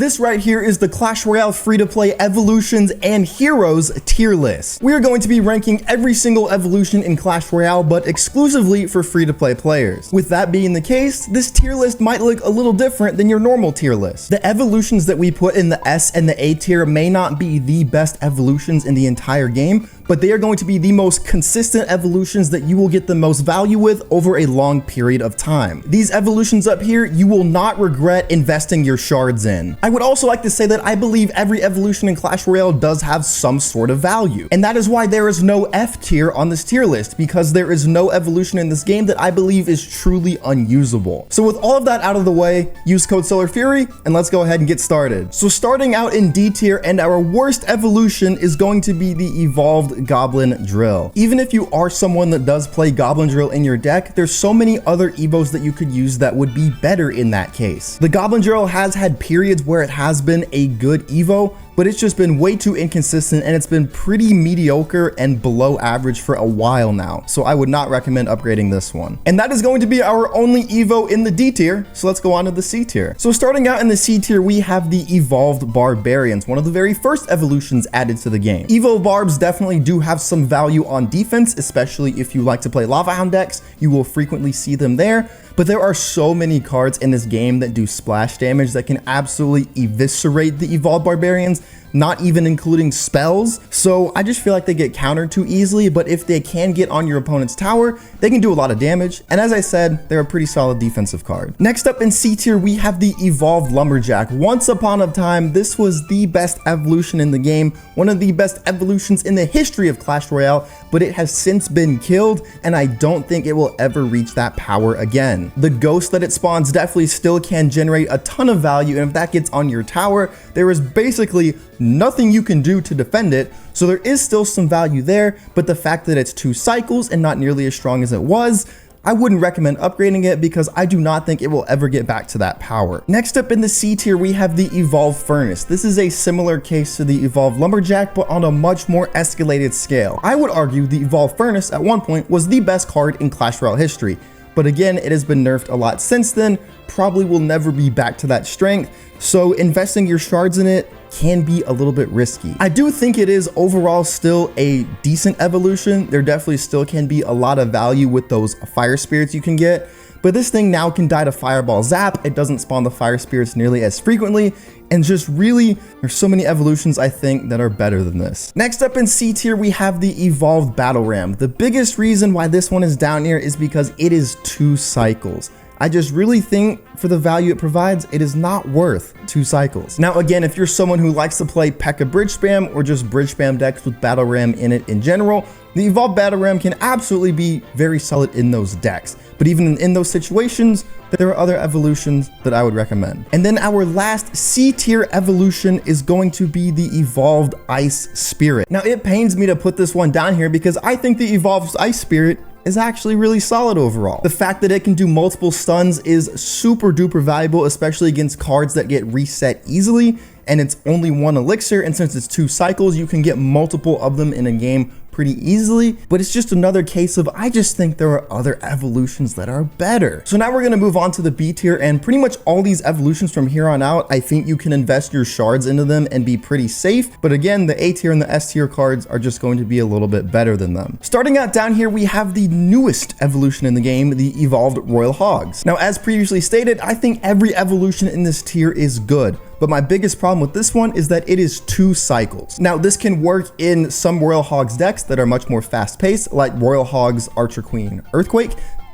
This right here is the Clash Royale free-to-play evolutions and heroes tier list. We are going to be ranking every single evolution in Clash Royale, but exclusively for free-to-play players. With that being the case, this tier list might look a little different than your normal tier list. The evolutions that we put in the S and the A tier may not be the best evolutions in the entire game, but they are going to be the most consistent evolutions that you will get the most value with over a long period of time. These evolutions up here, you will not regret investing your shards in. I would also like to say that I believe every evolution in Clash Royale does have some sort of value. And that is why there is no F tier on this tier list, because there is no evolution in this game that I believe is truly unusable. So with all of that out of the way, use code SolarFury and let's go ahead and get started. So starting out in D tier, and our worst evolution is going to be the evolved Goblin Drill. Even if you are someone that does play Goblin Drill in your deck, there's so many other evos that you could use that would be better in that case. The Goblin Drill has had periods where it has been a good evo, but it's just been way too inconsistent and it's been pretty mediocre and below average for a while now. So I would not recommend upgrading this one. And that is going to be our only evo in the D tier. So let's go on to the C tier. So starting out in the C tier, we have the Evolved Barbarians, one of the very first evolutions added to the game. Evo Barbs definitely do have some value on defense, especially if you like to play Lava Hound decks. You will frequently see them there. But there are so many cards in this game that do splash damage that can absolutely eviscerate the Evolved Barbarians, not even including spells. So I just feel like they get countered too easily, but if they can get on your opponent's tower, they can do a lot of damage. And as I said, they're a pretty solid defensive card. Next up in C tier, we have the Evolved Lumberjack. Once upon a time, this was the best evolution in the game, one of the best evolutions in the history of Clash Royale, but it has since been killed, and I don't think it will ever reach that power again. The ghost that it spawns definitely still can generate a ton of value, and if that gets on your tower, there is basically nothing you can do to defend it. So there is still some value there, but the fact that it's 2 cycles and not nearly as strong as it was, I wouldn't recommend upgrading it because I do not think it will ever get back to that power. Next up in the C tier, we have the Evolved Furnace. This is a similar case to the Evolved Lumberjack, but on a much more escalated scale. I would argue the Evolved Furnace at one point was the best card in Clash Royale history. But again, it has been nerfed a lot since then, probably will never be back to that strength. So investing your shards in it can be a little bit risky. I do think it is overall still a decent evolution. There definitely still can be a lot of value with those fire spirits you can get, but this thing now can die to Fireball Zap. It doesn't spawn the fire spirits nearly as frequently, and just really, there's so many evolutions I think that are better than this. Next up in C tier, we have the Evolved Battle Ram. The biggest reason why this one is down here is because it is 2 cycles. I just really think for the value it provides, it is not worth 2 cycles. Now, again, if you're someone who likes to play P.E.K.K.A. bridge spam or just bridge spam decks with Battle Ram in it in general, the Evolved Battle Ram can absolutely be very solid in those decks. But even in those situations, there are other evolutions that I would recommend. And then our last C tier evolution is going to be the Evolved Ice Spirit. Now, it pains me to put this one down here because I think the Evolved Ice Spirit is actually really solid overall. The fact that it can do multiple stuns is super duper valuable, especially against cards that get reset easily, and it's only 1 elixir, and since it's 2 cycles, you can get multiple of them in a game pretty easily. But it's just another case of, I just think there are other evolutions that are better. So now we're going to move on to the B tier, and pretty much all these evolutions from here on out, I think you can invest your shards into them and be pretty safe. But again, the A tier and the S tier cards are just going to be a little bit better than them. Starting out down here, we have the newest evolution in the game, the Evolved Royal Hogs. Now, as previously stated, I think every evolution in this tier is good. But my biggest problem with this one is that it is 2 cycles. Now, this can work in some Royal Hogs decks that are much more fast-paced, like Royal Hogs, Archer Queen, Earthquake.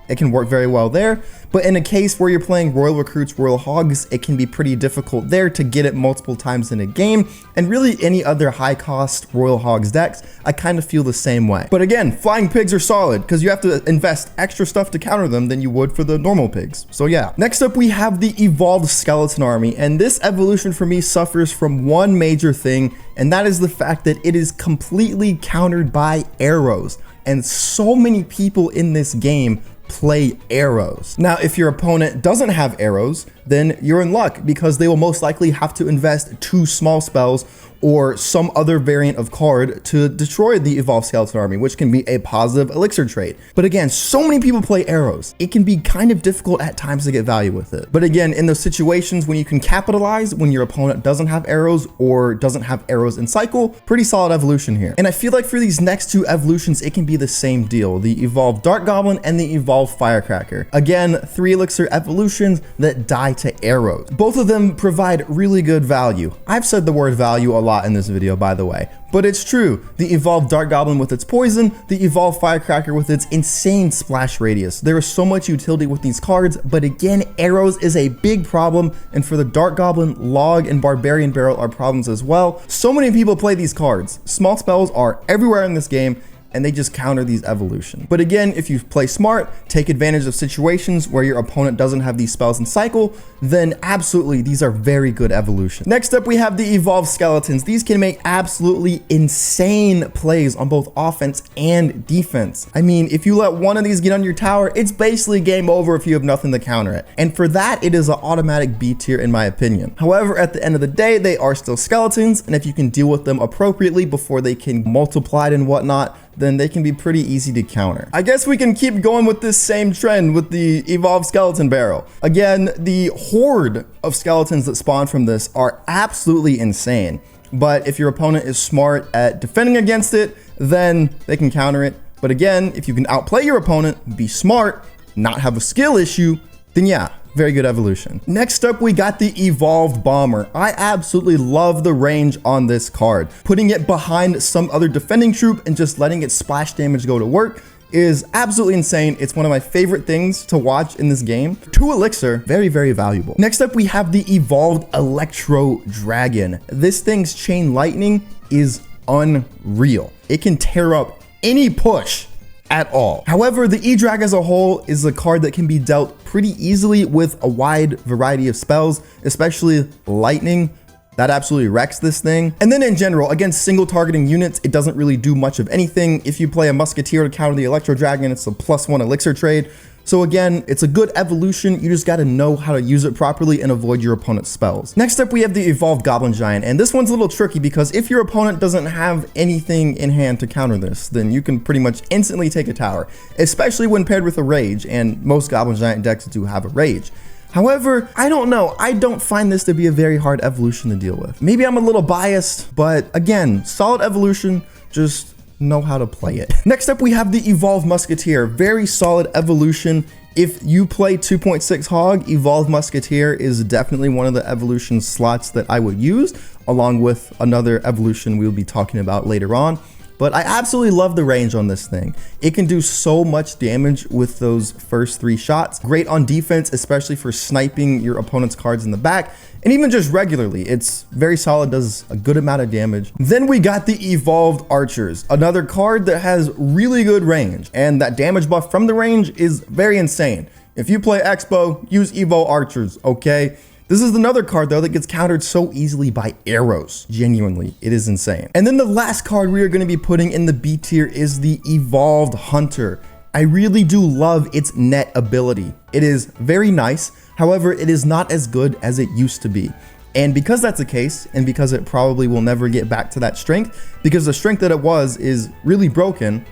It can work very well there. But in a case where you're playing Royal Recruits, Royal Hogs, it can be pretty difficult there to get it multiple times in a game. And really any other high-cost Royal Hogs decks, I kind of feel the same way. But again, Flying Pigs are solid because you have to invest extra stuff to counter them than you would for the normal pigs. So yeah. Next up, we have the Evolved Skeleton Army. And this evolution for me suffers from one major thing, and that is the fact that it is completely countered by arrows. And so many people in this game play arrows. Now, if your opponent doesn't have arrows, then you're in luck because they will most likely have to invest 2 small spells or some other variant of card to destroy the evolved skeleton army, which can be a positive elixir trade. But again, so many people play arrows. It can be kind of difficult at times to get value with it. But again, in those situations when you can capitalize when your opponent doesn't have arrows or doesn't have arrows in cycle, pretty solid evolution here. And I feel like for these next 2 evolutions, it can be the same deal. The evolved Dart Goblin and the evolved Firecracker. Again, 3 elixir evolutions that die to arrows. Both of them provide really good value. I've said the word value a lot in this video, by the way, but it's true. The evolved Dart Goblin with its poison, the evolved Firecracker with its insane splash radius. There is so much utility with these cards, but again, arrows is a big problem, and for the Dart Goblin, Log and Barbarian Barrel are problems as well. So many people play these cards. Small spells are everywhere in this game, and they just counter these evolutions. But again, if you play smart, take advantage of situations where your opponent doesn't have these spells in cycle, then absolutely, these are very good evolutions. Next up, we have the evolved skeletons. These can make absolutely insane plays on both offense and defense. I mean, if you let one of these get on your tower, it's basically game over if you have nothing to counter it. And for that, it is an automatic B tier in my opinion. However, at the end of the day, they are still skeletons, and if you can deal with them appropriately before they can multiply and whatnot, then they can be pretty easy to counter. I guess we can keep going with this same trend with the evolved skeleton barrel. Again, the horde of skeletons that spawn from this are absolutely insane. But if your opponent is smart at defending against it, then they can counter it. But again, if you can outplay your opponent, be smart, not have a skill issue, then yeah, very good evolution. Next up, we got the evolved bomber. I absolutely love the range on this card. Putting it behind some other defending troop and just letting its splash damage go to work is absolutely insane. It's one of my favorite things to watch in this game. 2 elixir, very, very valuable. Next up, we have the evolved Electro Dragon. This thing's chain lightning is unreal. It can tear up any push at all. However, the E-Drag as a whole is a card that can be dealt pretty easily with a wide variety of spells, especially lightning. That absolutely wrecks this thing. And then in general, against single targeting units, it doesn't really do much of anything. If you play a Musketeer to counter the Electro Dragon, it's a +1 elixir trade. So again, it's a good evolution. You just got to know how to use it properly and avoid your opponent's spells. Next up, we have the evolved Goblin Giant. And this one's a little tricky because if your opponent doesn't have anything in hand to counter this, then you can pretty much instantly take a tower, especially when paired with a Rage. And most Goblin Giant decks do have a Rage. However, I don't know. I don't find this to be a very hard evolution to deal with. Maybe I'm a little biased, but again, solid evolution, just know how to play it. Next up, we have the evolved Musketeer. Very solid evolution. If you play 2.6 Hog, evolved Musketeer is definitely one of the evolution slots that I would use, along with another evolution we'll be talking about later on. But I absolutely love the range on this thing. It can do so much damage with those first 3 shots. Great on defense, especially for sniping your opponent's cards in the back. And even just regularly, it's very solid, does a good amount of damage. Then we got the evolved Archers, another card that has really good range. And that damage buff from the range is very insane. If you play Expo, use Evo Archers, okay? This is another card though that gets countered so easily by arrows. Genuinely, it is insane. And then the last card we are going to be putting in the B tier is the evolved Hunter. I really do love its net ability. It is very nice. However, it is not as good as it used to be. And because that's the case, and because it probably will never get back to that strength, because the strength that it was is really broken,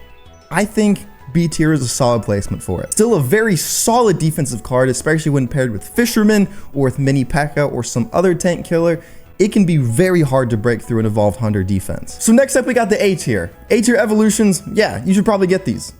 I think B tier is a solid placement for it. Still a very solid defensive card, especially when paired with Fisherman or with Mini P.E.K.K.A. or some other tank killer. It can be very hard to break through an evolved Hunter defense. So next up, we got the A tier. A tier evolutions, yeah, you should probably get these.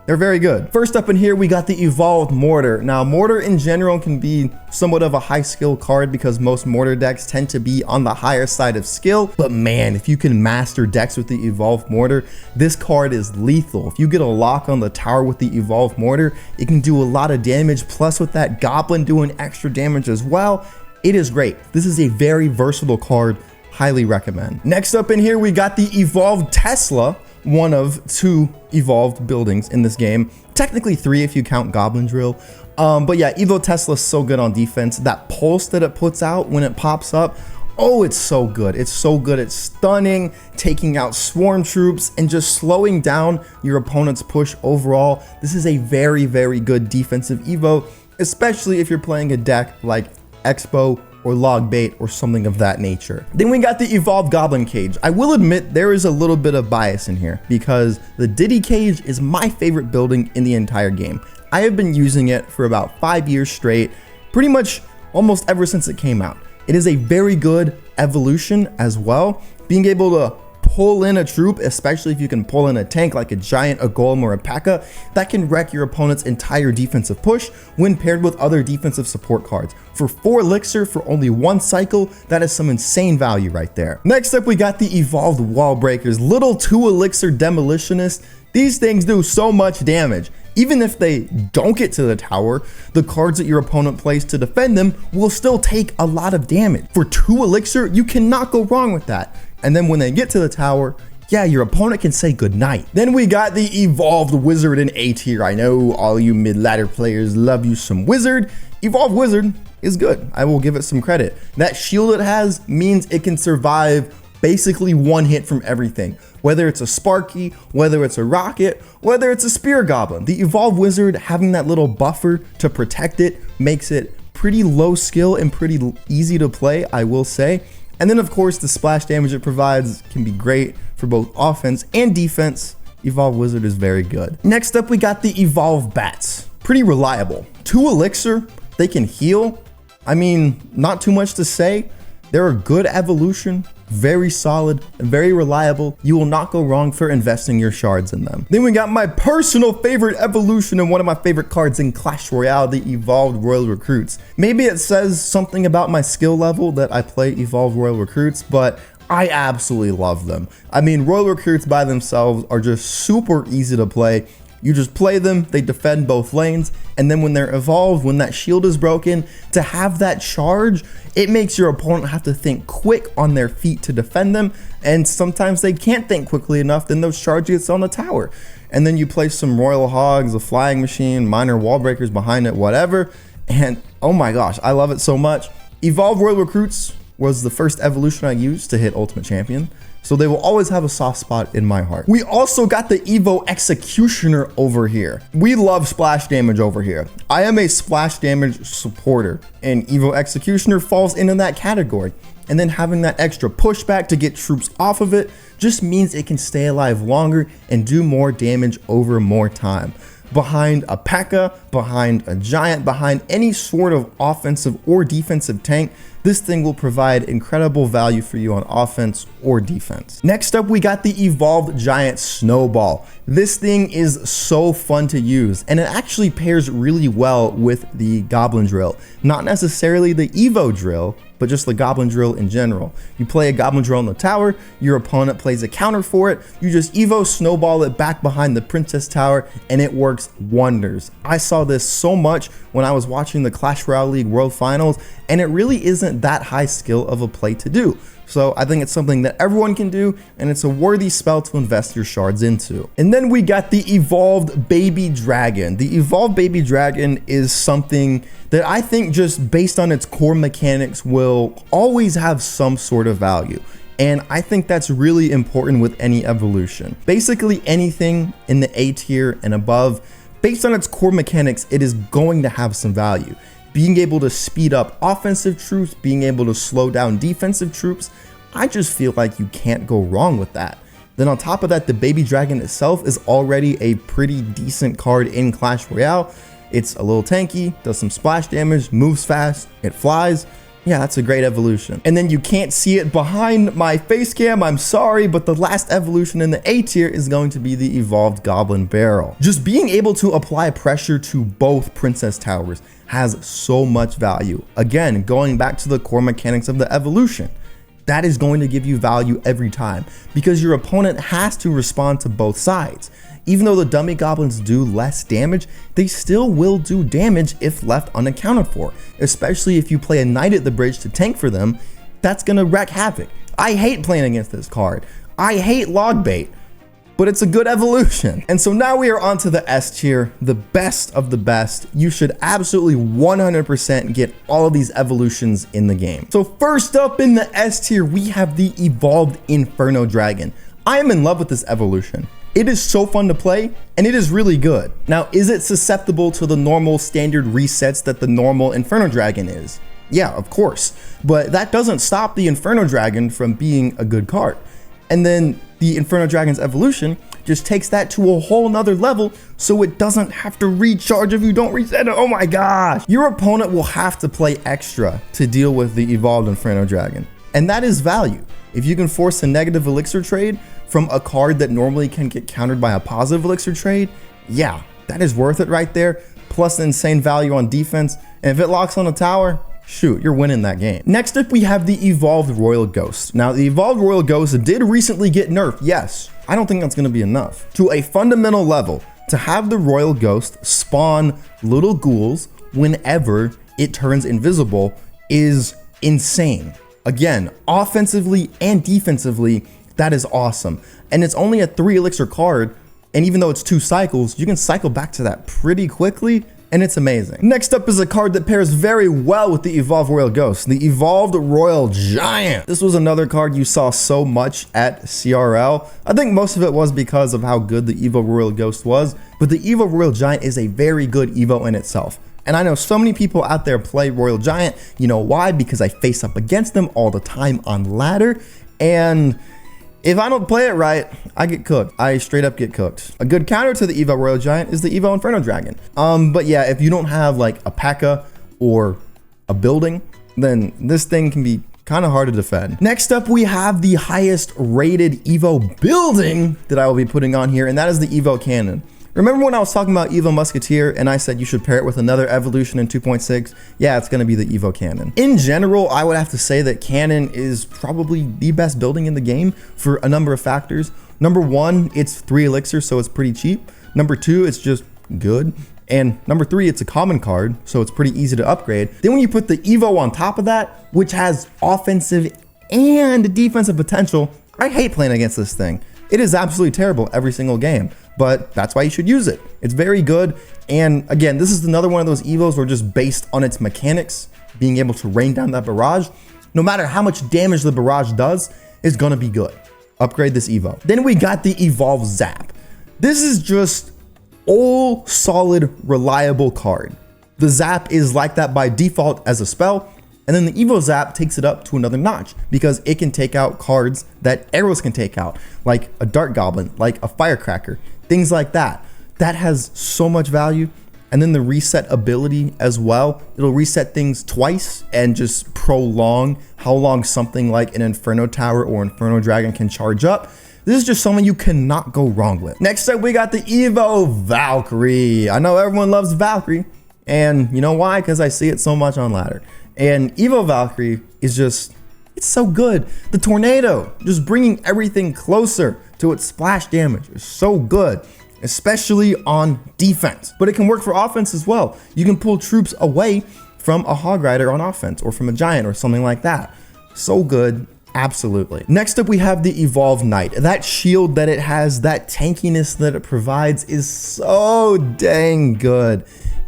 They're very good. First up in here, we got the evolved Mortar. Now, Mortar in general can be somewhat of a high skill card because most Mortar decks tend to be on the higher side of skill. But man, if you can master decks with the evolved Mortar, this card is lethal. If you get a lock on the tower with the evolved Mortar, it can do a lot of damage. Plus with that Goblin doing extra damage as well, it is great. This is a very versatile card. Highly recommend. Next up in here, we got the evolved Tesla. One of 2 evolved buildings in this game. Technically 3 if you count Goblin Drill. But yeah, Evo Tesla is so good on defense. That pulse that it puts out when it pops up, oh, it's so good. It's so good at stunning, taking out swarm troops, and just slowing down your opponent's push overall. This is a very, very good defensive Evo, especially if you're playing a deck like Expo or Log Bait or something of that nature. Then we got the Evolved Goblin Cage. I will admit there is a little bit of bias in here because the Diddy Cage is my favorite building in the entire game. I have been using it for about 5 years straight, pretty much almost ever since it came out. It is a very good evolution as well. Being able to pull in a troop, especially if you can pull in a tank like a giant, a golem, or a P.E.K.K.A, that can wreck your opponent's entire defensive push when paired with other defensive support cards. For 4 elixir for only 1 cycle, that is some insane value right there. Next up, we got the Evolved Wall Breakers, little 2 elixir demolitionists. These things do so much damage. Even if they don't get to the tower, the cards that your opponent plays to defend them will still take a lot of damage. For 2 elixir, you cannot go wrong with that. And then when they get to the tower, yeah, your opponent can say goodnight. Then we got the Evolved Wizard in A tier. I know all you mid-ladder players love you some Wizard. Evolved Wizard is good. I will give it some credit. That shield it has means it can survive basically 1 hit from everything. Whether it's a Sparky, whether it's a Rocket, whether it's a Spear Goblin. The Evolved Wizard having that little buffer to protect it makes it pretty low skill and pretty easy to play, I will say. And then of course the splash damage it provides can be great for both offense and defense. Evolved Wizard is very good. Next up we got the Evolved Bats. Pretty reliable. 2 elixir, they can heal. I mean, not too much to say. They're a good evolution, very solid, and very reliable. You will not go wrong for investing your shards in them. Then we got my personal favorite evolution and one of my favorite cards in Clash Royale, the Evolved Royal Recruits. Maybe it says something about my skill level that I play Evolved Royal Recruits, but I absolutely love them. I mean, Royal Recruits by themselves are just super easy to play. You just play them, they defend both lanes, and then when they're evolved, when that shield is broken, to have that charge, it makes your opponent have to think quick on their feet to defend them, and sometimes they can't think quickly enough, then those charge gets on the tower. And then you place some Royal Hogs, a Flying Machine, minor Wall Breakers behind it, whatever, and oh my gosh, I love it so much. Evolved Royal Recruits was the first evolution I used to hit Ultimate Champion, so they will always have a soft spot in my heart. We also got the Evo Executioner over here. We love splash damage over here. I am a splash damage supporter, and Evo Executioner falls into that category. And then having that extra pushback to get troops off of it just means it can stay alive longer and do more damage over more time. Behind a P.E.K.K.A, behind a Giant, behind any sort of offensive or defensive tank, this thing will provide incredible value for you on offense or defense. Next up, we got the Evolved Giant Snowball. This thing is so fun to use, and it actually pairs really well with the Goblin Drill. Not necessarily the Evo Drill, but just the Goblin Drill in general. You play a Goblin Drill in the tower, your opponent plays a counter for it, you just Evo Snowball it back behind the Princess Tower, and it works wonders. I saw this so much when I was watching the Clash Royale League World Finals, and it really isn't that high skill of a play to do. So I think it's something that everyone can do, and it's a worthy spell to invest your shards into. And then we got the Evolved Baby Dragon. The Evolved Baby Dragon is something that I think just based on its core mechanics will always have some sort of value. And I think that's really important with any evolution. Basically anything in the A tier and above, based on its core mechanics, it is going to have some value. Being able to speed up offensive troops, being able to slow down defensive troops, I just feel like you can't go wrong with that. Then on top of that, the Baby Dragon itself is already a pretty decent card in Clash Royale. It's a little tanky, does some splash damage, moves fast, it flies. Yeah, that's a great evolution. And then you can't see it behind my face cam, I'm sorry, but the last evolution in the A tier is going to be the Evolved Goblin Barrel. Just being able to apply pressure to both Princess Towers has so much value. Again, going back to the core mechanics of the evolution, that is going to give you value every time because your opponent has to respond to both sides. Even though the dummy goblins do less damage, they still will do damage if left unaccounted for, especially if you play a knight at the bridge to tank for them. That's gonna wreak havoc. I hate playing against this card. I hate log bait, but it's a good evolution. And so now we are on to the S tier, the best of the best. You should absolutely 100% get all of these evolutions in the game. So first up in the S tier, we have the Evolved Inferno Dragon. I am in love with this evolution. It is so fun to play, and it is really good. Now, is it susceptible to the normal standard resets that the normal Inferno Dragon is? Yeah, of course, but that doesn't stop the Inferno Dragon from being a good card. And then the Inferno Dragon's evolution just takes that to a whole nother level, so it doesn't have to recharge if you don't reset it. Oh my gosh. Your opponent will have to play extra to deal with the evolved Inferno Dragon. And that is value. If you can force a negative elixir trade from a card that normally can get countered by a positive elixir trade, yeah, that is worth it right there. Plus insane value on defense. And if it locks on a tower, shoot, you're winning that game. Next up, we have the Evolved Royal Ghost. Now, the Evolved Royal Ghost did recently get nerfed. Yes, I don't think that's going to be enough. To a fundamental level, to have the Royal Ghost spawn little ghouls whenever it turns invisible is insane. Again, offensively and defensively, that is awesome. And it's only a 3 elixir card, and even though it's 2 cycles, you can cycle back to that pretty quickly, and it's amazing. Next up is a card that pairs very well with the Evolved Royal Ghost, the Evolved Royal Giant. This was another card you saw so much at CRL. I think most of it was because of how good the Evo Royal Ghost was, but the Evo Royal Giant is a very good Evo in itself. And I know so many people out there play Royal Giant. You know why? Because I face up against them all the time on ladder, and if I don't play it right, I get cooked. I straight up get cooked. A good counter to the Evo Royal Giant is the Evo Inferno Dragon. But yeah, if you don't have like a P.E.K.K.A. or a building, then this thing can be kind of hard to defend. Next up, we have the highest rated Evo building that I will be putting on here, and that is the Evo Cannon. Remember when I was talking about Evo Musketeer and I said you should pair it with another evolution in 2.6? Yeah, it's gonna be the Evo Cannon. In general, I would have to say that Cannon is probably the best building in the game for a number of factors. Number 1, it's 3 elixirs, so it's pretty cheap. Number 2, it's just good. And number 3, it's a common card, so it's pretty easy to upgrade. Then when you put the Evo on top of that, which has offensive and defensive potential, I hate playing against this thing. It is absolutely terrible every single game, but that's why you should use it. It's very good. And again, this is another one of those Evos where just based on its mechanics, being able to rain down that barrage, no matter how much damage the barrage does, is gonna be good. Upgrade this Evo. Then we got the Evolve Zap. This is just all solid, reliable card. The Zap is like that by default as a spell, and then the Evo Zap takes it up to another notch because it can take out cards that arrows can take out, like a Dart Goblin, like a Firecracker, things like that. That has so much value. And then the reset ability as well. It'll reset things twice and just prolong how long something like an Inferno Tower or Inferno Dragon can charge up. This is just something you cannot go wrong with. Next up, we got the Evo Valkyrie. I know everyone loves Valkyrie, and you know why? Because I see it so much on ladder. And Evo Valkyrie is just, it's so good. The tornado, just bringing everything closer to its splash damage is so good, especially on defense. But it can work for offense as well. You can pull troops away from a Hog Rider on offense or from a Giant or something like that. So good, absolutely. Next up, we have the Evolved Knight. That shield that it has, that tankiness that it provides is so dang good.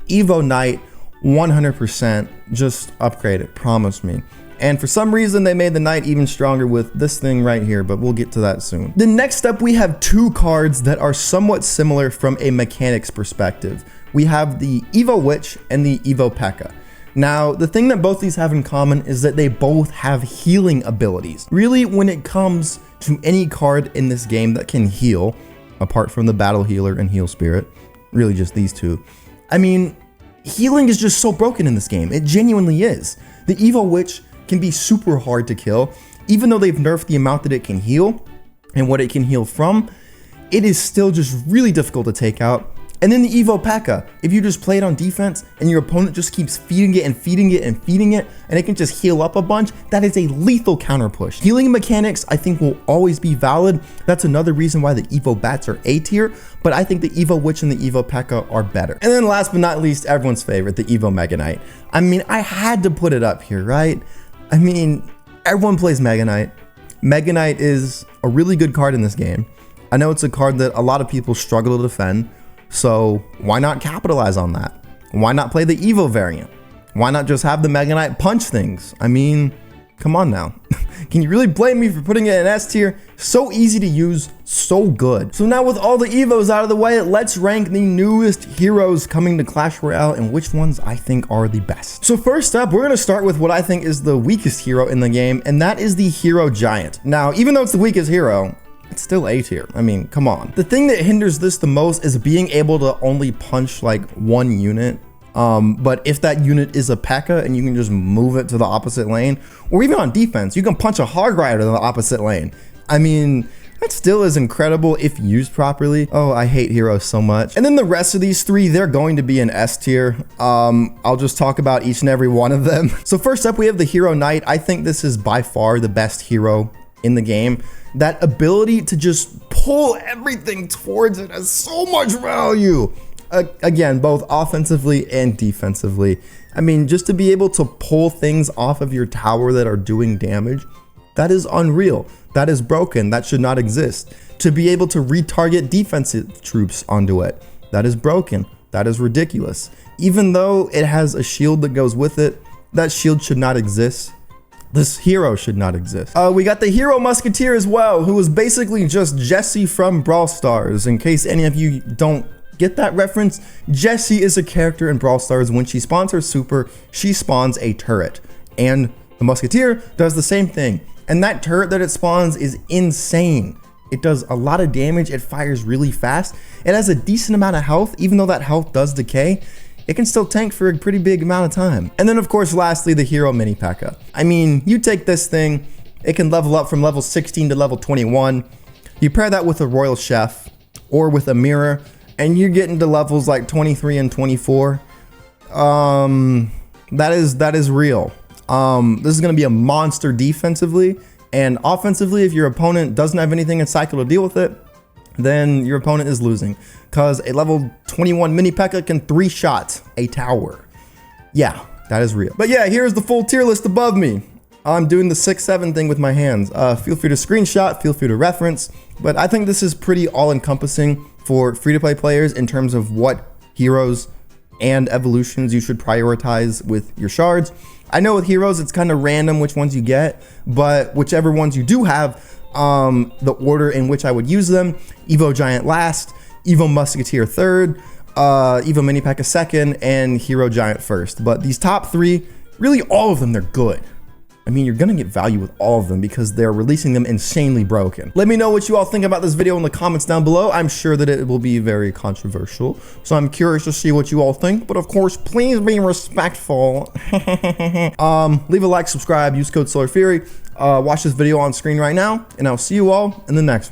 Evo Knight, 100%, just upgrade it, promise me. And for some reason, they made the Knight even stronger with this thing right here, but we'll get to that soon. Then next up, we have 2 cards that are somewhat similar from a mechanics perspective. We have the Evo Witch and the Evo P.E.K.K.A. Now, the thing that both these have in common is that they both have healing abilities. Really, when it comes to any card in this game that can heal, apart from the Battle Healer and Heal Spirit, really just these 2, I mean, healing is just so broken in this game. It genuinely is. The Evo Witch can be super hard to kill. Even though they've nerfed the amount that it can heal and what it can heal from, it is still just really difficult to take out. And then the Evo P.E.K.K.A. If you just play it on defense and your opponent just keeps feeding it and feeding it and feeding it, and it can just heal up a bunch, that is a lethal counter push. Healing mechanics, I think, will always be valid. That's another reason why the Evo Bats are A tier, but I think the Evo Witch and the Evo P.E.K.K.A. are better. And then last but not least, everyone's favorite, the Evo Mega Knight. I mean, I had to put it up here, right? I mean, everyone plays Mega Knight. Mega Knight is a really good card in this game. I know it's a card that a lot of people struggle to defend, so why not capitalize on that? Why not play the Evo variant? Why not just have the Mega Knight punch things? I mean, come on now. Can you really blame me for putting it in S tier? So easy to use, so good. So now with all the evos out of the way, let's rank the newest heroes coming to Clash Royale and which ones I think are the best. So first up, we're gonna start with what I think is the weakest hero in the game, and that is the Hero Giant. Now, even though it's the weakest hero, it's still A tier. I mean, come on. The thing that hinders this the most is being able to only punch like one unit. But if that unit is a P.E.K.K.A. and you can just move it to the opposite lane, or even on defense, you can punch a Hog Rider to the opposite lane. I mean, that still is incredible if used properly. Oh, I hate heroes so much. And then the rest of these three, they're going to be in S tier. I'll just talk about each and every one of them. So first up, we have the Hero Knight. I think this is by far the best hero in the game. That ability to just pull everything towards it has so much value. Again, both offensively and defensively. I mean, just to be able to pull things off of your tower that are doing damage, that is unreal. That is broken. That should not exist. To be able to retarget defensive troops onto it, that is broken. That is ridiculous. Even though it has a shield that goes with it, that shield should not exist. This hero should not exist. We got the Hero Musketeer as well, who is basically just Jessie from Brawl Stars. In case any of you don't get that reference, Jessie is a character in Brawl Stars. When she spawns her super, she spawns a turret. And the Musketeer does the same thing. And that turret that it spawns is insane. It does a lot of damage. It fires really fast. It has a decent amount of health. Even though that health does decay, it can still tank for a pretty big amount of time. And then of course, lastly, the Hero Mini P.E.K.K.A. I mean, you take this thing, it can level up from level 16 to level 21. You pair that with a Royal Chef or with a Mirror, and you're getting to levels like 23 and 24. That is real. This is gonna be a monster defensively, and offensively, if your opponent doesn't have anything in cycle to deal with it, then your opponent is losing. Cause a level 21 mini P.E.K.K.A. can 3-shot a tower. Yeah, that is real. But yeah, here's the full tier list above me. I'm doing the 6-7 thing with my hands. Feel free to screenshot, feel free to reference, but I think this is pretty all-encompassing for free-to-play players in terms of what heroes and evolutions you should prioritize with your shards. I know with heroes, it's kind of random which ones you get, but whichever ones you do have, the order in which I would use them: Evo Giant last, Evo Musketeer third, Evo Mini P.E.K.K.A. second, and Hero Giant first. But these top three, really all of them, they're good. I mean, you're gonna get value with all of them because they're releasing them insanely broken. Let me know what you all think about this video in the comments down below. I'm sure that it will be very controversial, so I'm curious to see what you all think. But of course, please be respectful. Leave a like, subscribe, use code SolarFury. Watch this video on screen right now, and I'll see you all in the next one.